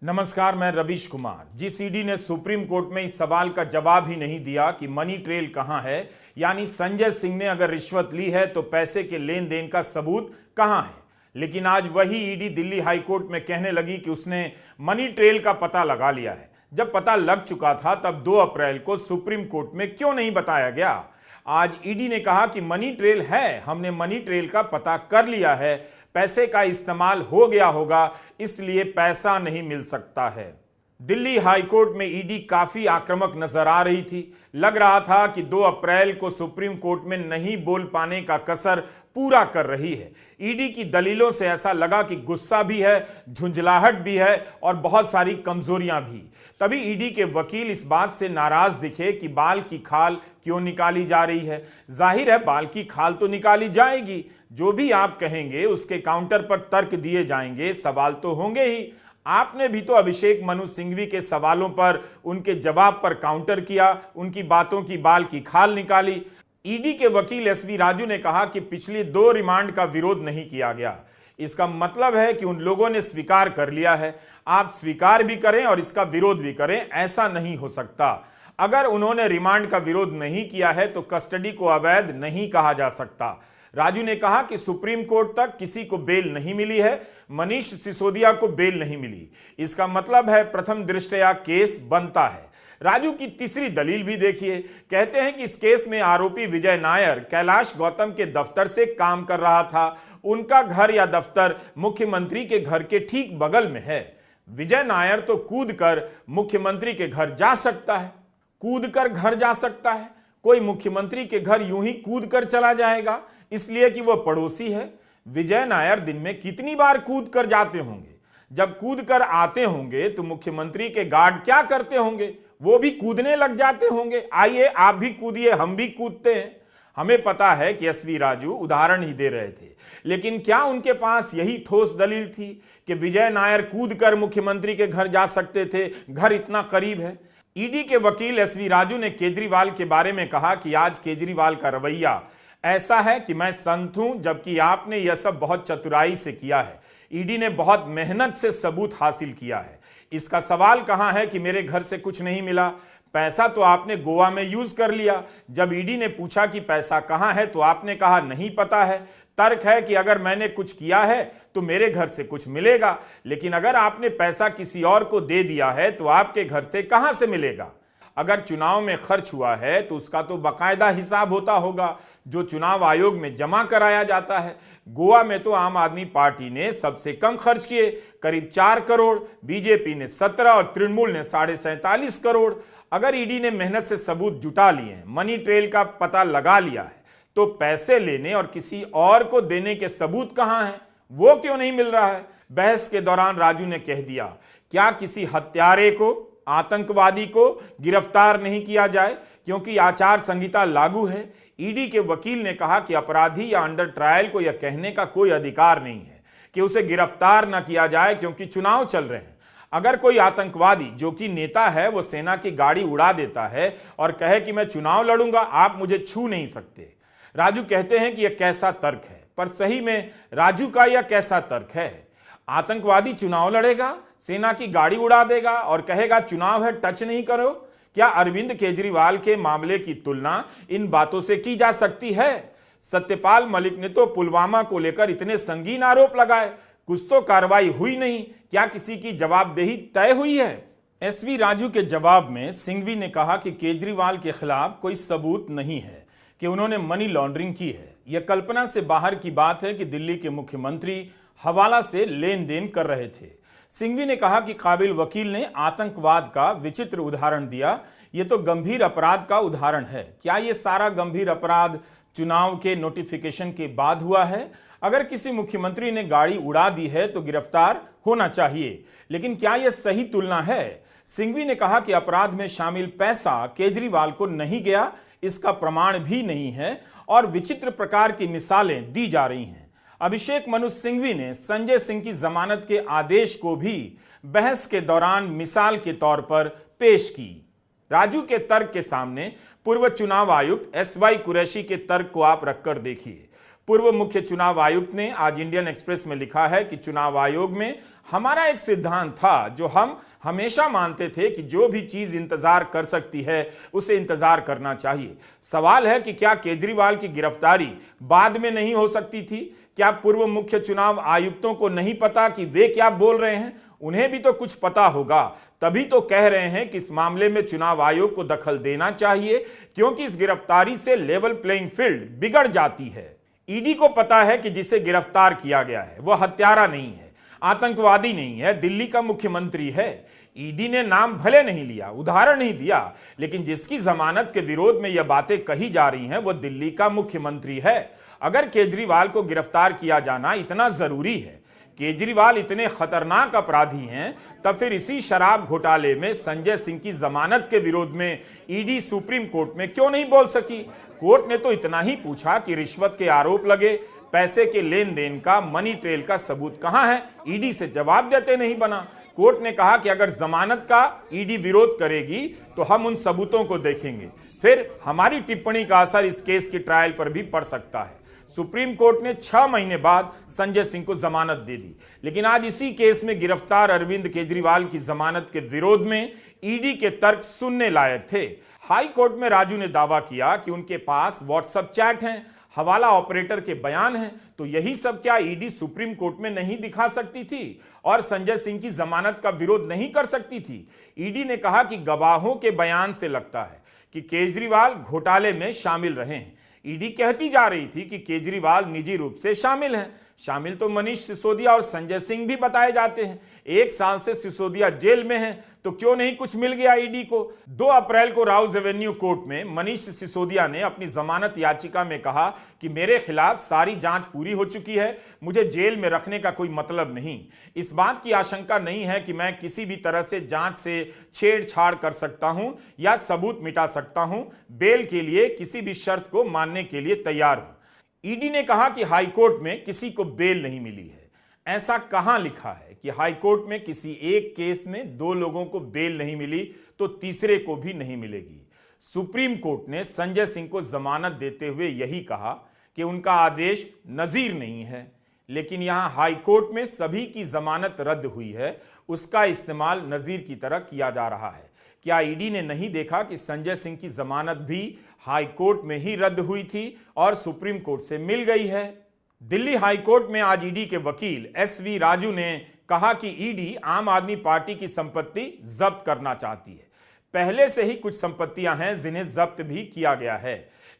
नमस्कार, मैं रवीश कुमार। जिस ईडी ने सुप्रीम कोर्ट में इस सवाल का जवाब ही नहीं दिया कि मनी ट्रेल कहां है, यानी संजय सिंह ने अगर रिश्वत ली है तो पैसे के लेन देन का सबूत कहां है, लेकिन आज वही ईडी दिल्ली हाई कोर्ट में कहने लगी कि उसने मनी ट्रेल का पता लगा लिया है। जब पता लग चुका था तब 2 अप्रैल को सुप्रीम कोर्ट में क्यों नहीं बताया गया? आज ईडी ने कहा कि मनी ट्रेल है, हमने मनी ट्रेल का पता कर लिया है, पैसे का इस्तेमाल हो गया होगा, इसलिए पैसा नहीं मिल सकता है। दिल्ली हाई कोर्ट में ईडी काफी आक्रामक नजर आ रही थी। लग रहा था कि 2 अप्रैल को सुप्रीम कोर्ट में नहीं बोल पाने का कसर पूरा कर रही है। ईडी की दलीलों से ऐसा लगा कि गुस्सा भी है, झुंझलाहट भी है और बहुत सारी कमजोरियां भी। तभी ईडी के वकील इस बात से नाराज दिखे कि बाल की खाल क्यों निकाली जा रही है। जाहिर है बाल की खाल तो निकाली जाएगी, जो भी आप कहेंगे उसके काउंटर पर तर्क दिए जाएंगे, सवाल तो होंगे ही। आपने भी तो अभिषेक मनु सिंघवी के सवालों पर उनके जवाब पर काउंटर किया, उनकी बातों की बाल की खाल निकाली। ईडी के वकील एसवी राजू ने कहा कि पिछली 2 रिमांड का विरोध नहीं किया गया। इसका मतलब है कि उन लोगों ने स्वीकार कर लिया है। आप स्वीकार भी करें और इसका विरोध भी करें, ऐसा नहीं हो सकता। अगर उन्होंने रिमांड का विरोध नहीं किया है तो कस्टडी को अवैध नहीं कहा जा सकता। राजू ने कहा कि सुप्रीम कोर्ट तक किसी को बेल नहीं मिली है, मनीष सिसोदिया को बेल नहीं मिली। इसका मतलब है प्रथम दृष्टया केस बनता है। राजू की तीसरी दलील भी देखिए। कहते हैं कि इस केस में आरोपी विजय नायर कैलाश गौतम के दफ्तर से काम कर रहा था। उनका घर या दफ्तर मुख्यमंत्री के घर के ठीक बगल में है। विजय नायर तो कूदकर मुख्यमंत्री के घर जा सकता है, कूदकर घर जा सकता है। कोई मुख्यमंत्री के घर यूं ही कूदकर चला जाएगा इसलिए कि वह पड़ोसी है? विजय नायर दिन में कितनी बार कूद कर जाते होंगे? जब कूद कर आते होंगे तो मुख्यमंत्री के गार्ड क्या करते होंगे? वो भी कूदने लग जाते होंगे। आइए आप भी कूदिए, हम भी कूदते हैं। हमें पता है कि एसवी राजू उदाहरण ही दे रहे थे, लेकिन क्या उनके पास यही ठोस दलील थी कि विजय नायर कूद कर मुख्यमंत्री के घर जा सकते थे? घर इतना करीब है। ईडी के वकील एसवी राजू ने केजरीवाल के बारे में कहा कि आज केजरीवाल का रवैया ऐसा है कि मैं संत हूं, जबकि आपने यह सब बहुत चतुराई से किया है। ईडी ने बहुत मेहनत से सबूत हासिल किया है। इसका सवाल कहां है कि मेरे घर से कुछ नहीं मिला? पैसा तो आपने गोवा में यूज कर लिया। जब ईडी ने पूछा कि पैसा कहां है तो आपने कहा नहीं पता है। तर्क है कि अगर मैंने कुछ किया है तो मेरे घर से कुछ मिलेगा, लेकिन अगर आपने पैसा किसी और को दे दिया है तो आपके घर से कहां से मिलेगा? अगर चुनाव में खर्च हुआ है तो उसका तो बाकायदा हिसाब होता होगा जो चुनाव आयोग में जमा कराया जाता है। गोवा में तो आम आदमी पार्टी ने सबसे कम खर्च किए, करीब 4 करोड़, बीजेपी ने 17 और तृणमूल ने 47.5 करोड़। अगर ईडी ने मेहनत से सबूत जुटा लिए, मनी ट्रेल का पता लगा लिया है, तो पैसे लेने और किसी और को देने के सबूत कहां हैं? वो क्यों नहीं मिल रहा है? बहस के दौरान राजू ने कह दिया, क्या किसी हत्यारे को, आतंकवादी को गिरफ्तार नहीं किया जाए क्योंकि आचार संहिता लागू है? ईडी के वकील ने कहा कि अपराधी या अंडर ट्रायल को यह कहने का कोई अधिकार नहीं है कि उसे गिरफ्तार न किया जाए क्योंकि चुनाव चल रहे हैं। अगर कोई आतंकवादी जो कि नेता है वो सेना की गाड़ी उड़ा देता है और कहे कि मैं चुनाव लड़ूंगा, आप मुझे छू नहीं सकते। राजू कहते हैं कि यह कैसा तर्क है, पर सही में राजू का यह कैसा तर्क है? आतंकवादी चुनाव लड़ेगा, सेना की गाड़ी उड़ा देगा और कहेगा चुनाव है, टच नहीं करो? क्या अरविंद केजरीवाल के मामले की तुलना इन बातों से की जा सकती है? सत्यपाल मलिक ने तो पुलवामा को लेकर इतने संगीन आरोप लगाए, कुछ तो कार्रवाई हुई नहीं। क्या किसी की जवाबदेही तय हुई है? एसवी राजू के जवाब में सिंघवी ने कहा कि केजरीवाल के खिलाफ कोई सबूत नहीं है कि उन्होंने मनी लॉन्ड्रिंग की है। यह कल्पना से बाहर की बात है कि दिल्ली के मुख्यमंत्री हवाला से लेन देन कर रहे थे। सिंघवी ने कहा कि काबिल वकील ने आतंकवाद का विचित्र उदाहरण दिया। यह तो गंभीर अपराध का उदाहरण है। क्या यह सारा गंभीर अपराध चुनाव के नोटिफिकेशन के बाद हुआ है? अगर किसी मुख्यमंत्री ने गाड़ी उड़ा दी है तो गिरफ्तार होना चाहिए, लेकिन क्या यह सही तुलना है? सिंघवी ने कहा कि अपराध में शामिल पैसा केजरीवाल को नहीं गया, इसका प्रमाण भी नहीं है और विचित्र प्रकार की मिसालें दी जा रही हैं। अभिषेक मनु सिंघवी ने संजय सिंह की जमानत के आदेश को भी बहस के दौरान मिसाल के तौर पर पेश की। राजू के तर्क के सामने पूर्व चुनाव आयुक्त एसवाई कुरैशी के तर्क को आप रखकर देखिए। पूर्व मुख्य चुनाव आयुक्त ने आज इंडियन एक्सप्रेस में लिखा है कि चुनाव आयोग में हमारा एक सिद्धांत था जो हम हमेशा मानते थे कि जो भी चीज इंतजार कर सकती है उसे इंतजार करना चाहिए। सवाल है कि क्या केजरीवाल की गिरफ्तारी बाद में नहीं हो सकती थी? क्या पूर्व मुख्य चुनाव आयुक्तों को नहीं पता कि वे क्या बोल रहे हैं? उन्हें भी तो कुछ पता होगा, तभी तो कह रहे हैं कि इस मामले में चुनाव आयोग को दखल देना चाहिए, क्योंकि इस गिरफ्तारी से लेवल प्लेइंग फील्ड बिगड़ जाती है। ईडी को पता है कि जिसे गिरफ्तार किया गया है वह हत्यारा नहीं है, आतंकवादी नहीं है, दिल्ली का मुख्यमंत्री है। ईडी ने नाम भले नहीं लिया, उदाहरण नहीं दिया, लेकिन जिसकी जमानत के विरोध में यह बातें कही जा रही हैं वह दिल्ली का मुख्यमंत्री है। अगर केजरीवाल को गिरफ्तार किया जाना इतना जरूरी है, केजरीवाल इतने खतरनाक अपराधी हैं, तब फिर इसी शराब घोटाले में संजय सिंह की जमानत के विरोध में ईडी सुप्रीम कोर्ट में क्यों नहीं बोल सकी? कोर्ट ने तो इतना ही पूछा कि रिश्वत के आरोप लगे, पैसे के लेन देन का, मनी ट्रेल का सबूत कहां है? ईडी से जवाब देते नहीं बना। कोर्ट ने कहा कि अगर जमानत का ईडी विरोध करेगी तो हम उन सबूतों को देखेंगे, फिर हमारी टिप्पणी का असर इस केस की ट्रायल पर भी पड़ सकता है। सुप्रीम कोर्ट ने 6 महीने बाद संजय सिंह को जमानत दे दी, लेकिन आज इसी केस में गिरफ्तार अरविंद केजरीवाल की जमानत के विरोध में ईडी के तर्क सुनने लायक थे। हाई कोर्ट में राजू ने दावा किया कि उनके पास व्हाट्सएप चैट हैं, हवाला ऑपरेटर के बयान हैं, तो यही सब क्या ईडी सुप्रीम कोर्ट में नहीं दिखा सकती थी और संजय सिंह की जमानत का विरोध नहीं कर सकती थी? ईडी ने कहा कि गवाहों के बयान से लगता है कि केजरीवाल घोटाले में शामिल रहे हैं। ईडी कहती जा रही थी कि केजरीवाल निजी रूप से शामिल हैं। शामिल तो मनीष सिसोदिया और संजय सिंह भी बताए जाते हैं। 1 साल से सिसोदिया जेल में हैं, तो क्यों नहीं कुछ मिल गया ईडी को? 2 अप्रैल को राउज एवेन्यू कोर्ट में मनीष सिसोदिया ने अपनी जमानत याचिका में कहा कि मेरे खिलाफ सारी जांच पूरी हो चुकी है, मुझे जेल में रखने का कोई मतलब नहीं। इस बात की आशंका नहीं है कि मैं किसी भी तरह से जांच से छेड़छाड़ कर सकता हूं या सबूत मिटा सकता हूं। बेल के लिए किसी भी शर्त को मानने के लिए तैयार हूं। ईडी ने कहा कि हाईकोर्ट में किसी को बेल नहीं मिली है। ऐसा कहां लिखा है कि हाईकोर्ट में किसी एक केस में 2 लोगों को बेल नहीं मिली तो तीसरे को भी नहीं मिलेगी? सुप्रीम कोर्ट ने संजय सिंह को जमानत देते हुए यही कहा कि उनका आदेश नजीर नहीं है, लेकिन यहां हाईकोर्ट में सभी की जमानत रद्द हुई है, उसका इस्तेमाल नजीर की तरह किया जा रहा है। क्या ईडी ने नहीं देखा कि संजय सिंह की जमानत भी हाईकोर्ट में ही रद्द हुई थी और सुप्रीम कोर्ट से मिल गई है? दिल्ली हाईकोर्ट में आज ईडी के वकील एसवी राजू ने कहा कि ईडी आम आदमी पार्टी की संपत्ति जब्त करना चाहती है। पहले से ही कुछ संपत्तियां हैं जिन्हें जब्त भी किया गया है।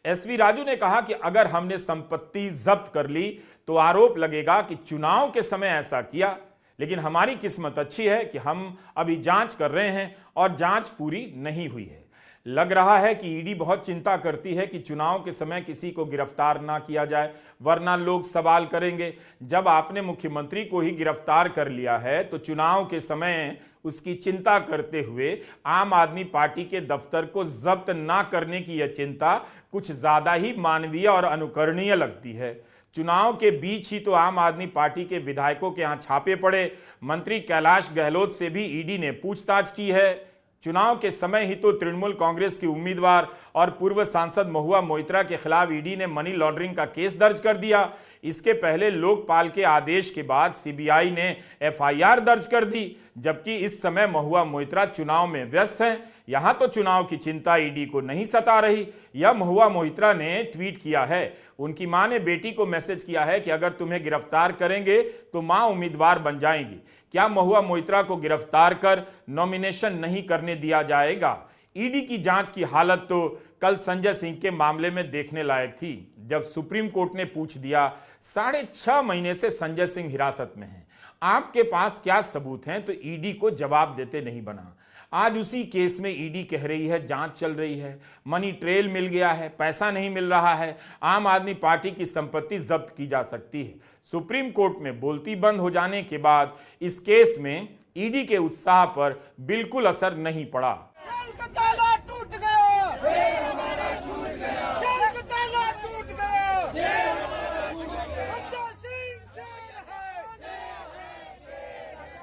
एसवी राजू ने कहा कि अगर हमने संपत्ति जब्त कर ली तो आरोप लगेगा कि चुनाव के समय ऐसा किया, लेकिन हमारी किस्मत अच्छी है कि हम अभी जांच कर रहे हैं और जांच पूरी नहीं हुई है। लग रहा है कि ईडी बहुत चिंता करती है कि चुनाव के समय किसी को गिरफ्तार ना किया जाए, वरना लोग सवाल करेंगे जब आपने मुख्यमंत्री को ही गिरफ्तार कर लिया है तो चुनाव के समय उसकी चिंता करते हुए आम आदमी पार्टी के दफ्तर को जब्त ना करने की यह चिंता कुछ ज्यादा ही मानवीय और अनुकरणीय लगती है। चुनाव के बीच ही तो आम आदमी पार्टी के विधायकों के यहां छापे पड़े, मंत्री कैलाश गहलोत से भी ईडी ने पूछताछ की है। चुनाव के समय ही तो तृणमूल कांग्रेस की उम्मीदवार और पूर्व सांसद महुआ मोइत्रा के खिलाफ ईडी ने मनी लॉन्ड्रिंग का केस दर्ज कर दिया। इसके पहले लोकपाल के आदेश के बाद सीबीआई ने एफआईआर दर्ज कर दी, जबकि इस समय महुआ मोइत्रा चुनाव में व्यस्त हैं। यहां तो चुनाव की चिंता ईडी को नहीं सता रही। यह महुआ मोइत्रा ने ट्वीट किया है। उनकी मां ने बेटी को मैसेज किया है कि अगर तुम्हें गिरफ्तार करेंगे तो मां उम्मीदवार बन जाएंगी। क्या महुआ मोइत्रा को गिरफ्तार कर नॉमिनेशन नहीं करने दिया जाएगा? ईडी की जांच की हालत तो कल संजय सिंह के मामले में देखने लायक थी, जब सुप्रीम कोर्ट ने पूछ दिया 6.5 महीने से संजय सिंह हिरासत में हैं, आपके पास क्या सबूत हैं? तो ईडी को जवाब देते नहीं बना। आज उसी केस में ईडी कह रही है जांच चल रही है, मनी ट्रेल मिल गया है, पैसा नहीं मिल रहा है, आम आदमी पार्टी की संपत्ति जब्त की जा सकती है। सुप्रीम कोर्ट में बोलती बंद हो जाने के बाद इस केस में ईडी के उत्साह पर बिल्कुल असर नहीं पड़ा।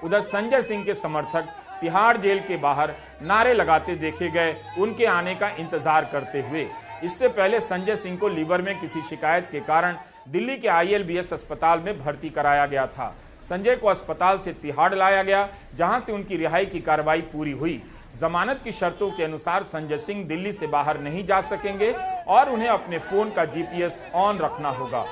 उधर संजय सिंह के समर्थक तिहाड़ जेल के बाहर नारे लगाते देखे गए, उनके आने का इंतजार करते हुए। इससे पहले संजय सिंह को लीवर में किसी शिकायत के कारण दिल्ली के ILBS अस्पताल में भर्ती कराया गया था। संजय को अस्पताल से तिहाड़ लाया गया, जहां से उनकी रिहाई की कार्रवाई पूरी हुई। जमानत की शर्तों के अनुसार संजय सिंह दिल्ली से बाहर नहीं जा सकेंगे और उन्हें अपने फोन का GPS ऑन रखना होगा।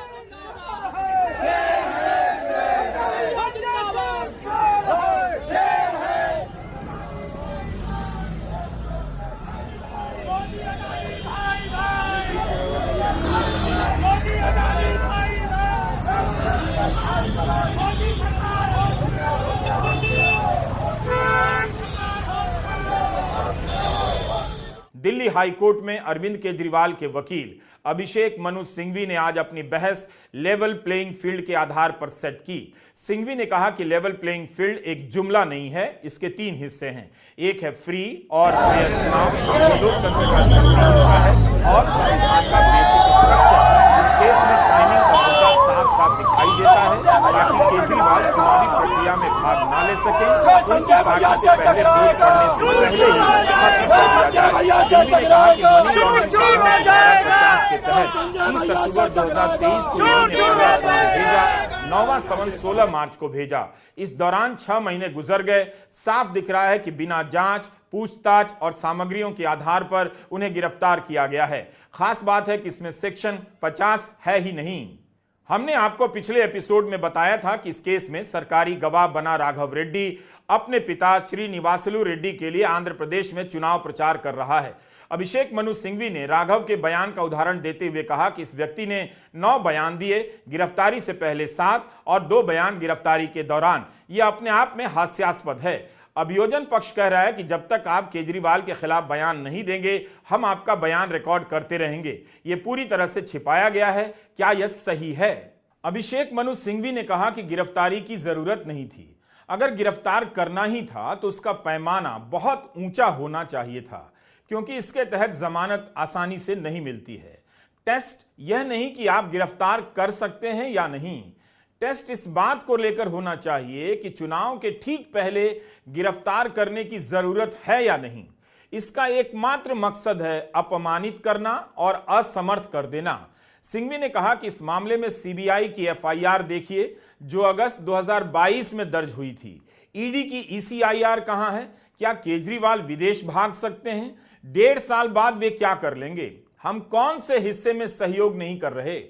दिल्ली हाई कोर्ट में अरविंद केजरीवाल के वकील अभिषेक मनु सिंघवी ने आज अपनी बहस लेवल प्लेइंग फील्ड के आधार पर सेट की। सिंघवी ने कहा कि लेवल प्लेइंग फील्ड एक जुमला नहीं है, इसके 3 हिस्से हैं। एक है फ्री और फेयर चुनाव, लोकतंत्र का हिस्सा है, और संविधान का बेसिक स्ट्रक्चर। इस केस में टाइमिंग का मुद्दा साफ साफ दिखाई देता है, ताकि केजरीवाल चुनावी प्रक्रिया में भाग न ले सके। उनकी पार्टी को पहले वोट पड़ने से पहले ही खत्म कर दिया जाए। सिंघवी ने कहा कि मनी लॉन्ड्रिंग धारा 50 के तहत 30 अक्टूबर 2023 को प्रयास भेजा, 9वां समन 16 मार्च को भेजा। इस दौरान 6 महीने गुजर गए। साफ दिख रहा है कि बिना जांच, पूछताछ और सामग्रियों के आधार पर उन्हें गिरफ्तार किया गया है। खास बात है कि इसमें सेक्शन 50 है ही नहीं। हमने आपको पिछले एपिसोड में बताया था कि इस केस में सरकारी गवाह बना राघव रेड्डी अपने पिता श्रीनिवासलू रेड्डी के लिए आंध्र प्रदेश में चुनाव प्रचार कर रहा है। अभिषेक मनु सिंघवी ने राघव के बयान का उदाहरण देते हुए कहा कि इस व्यक्ति ने 9 बयान दिए, गिरफ्तारी से पहले 7 और 2 बयान गिरफ्तारी के दौरान। यह अपने आप में हास्यास्पद है। अभियोजन पक्ष कह रहा है कि जब तक आप केजरीवाल के खिलाफ बयान नहीं देंगे, हम आपका बयान रिकॉर्ड करते रहेंगे। यह पूरी तरह से छिपाया गया है। क्या यह सही है? अभिषेक मनु सिंघवी ने कहा कि गिरफ्तारी की जरूरत नहीं थी। अगर गिरफ्तार करना ही था तो उसका पैमाना बहुत ऊंचा होना चाहिए था, क्योंकि इसके तहत जमानत आसानी से नहीं मिलती है। टेस्ट यह नहीं कि आप गिरफ्तार कर सकते हैं या नहीं, टेस्ट इस बात को लेकर होना चाहिए कि चुनाव के ठीक पहले गिरफ्तार करने की जरूरत है या नहीं। इसका एकमात्र मकसद है अपमानित करना और असमर्थ कर देना। सिंघवी ने कहा कि इस मामले में सीबीआई की FIR देखिए, जो अगस्त 2022 में दर्ज हुई थी। ईडी की ECIR कहां है? क्या केजरीवाल विदेश भाग सकते हैं? 1.5 साल बाद वे क्या कर लेंगे? हम कौन से हिस्से में सहयोग नहीं कर रहे?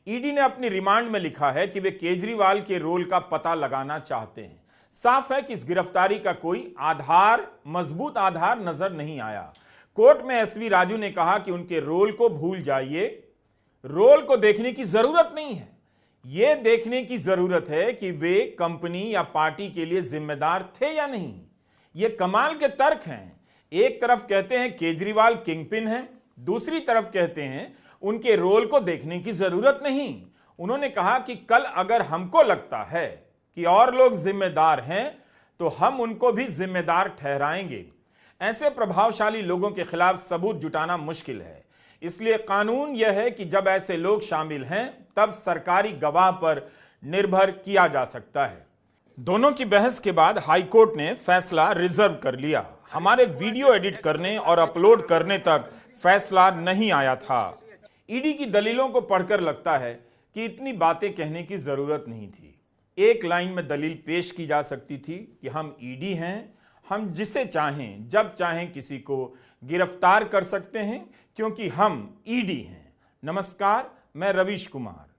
ईडी ने अपनी रिमांड में लिखा है कि वे केजरीवाल के रोल का पता लगाना चाहते हैं। साफ है कि इस गिरफ्तारी का कोई आधार, मजबूत आधार नजर नहीं आया। कोर्ट में SV राजू ने कहा कि उनके रोल को भूल जाइए, रोल को देखने की जरूरत नहीं है। यह देखने की जरूरत है कि वे कंपनी या पार्टी के लिए जिम्मेदार थे या नहीं। ये कमाल के तर्क हैं। एक तरफ कहते हैं केजरीवाल किंगपिन हैं, दूसरी तरफ कहते हैं उनके रोल को देखने की जरूरत नहीं। उन्होंने कहा कि कल अगर हमको लगता है कि और लोग जिम्मेदार हैं तो हम उनको भी जिम्मेदार ठहराएंगे। ऐसे प्रभावशाली लोगों के खिलाफ सबूत जुटाना मुश्किल है। इसलिए कानून यह है कि जब ऐसे लोग शामिल हैं तब सरकारी गवाह पर निर्भर किया जा सकता है। दोनों की बहस के बाद हाईकोर्ट ने फैसला रिजर्व कर लिया। हमारे वीडियो एडिट करने और अपलोड करने तक फैसला नहीं आया था। ईडी की दलीलों को पढ़कर लगता है कि इतनी बातें कहने की जरूरत नहीं थी। एक लाइन में दलील पेश की जा सकती थी कि हम ईडी हैं, हम जिसे चाहें जब चाहें किसी को गिरफ्तार कर सकते हैं, क्योंकि हम ईडी हैं। नमस्कार, मैं रवीश कुमार।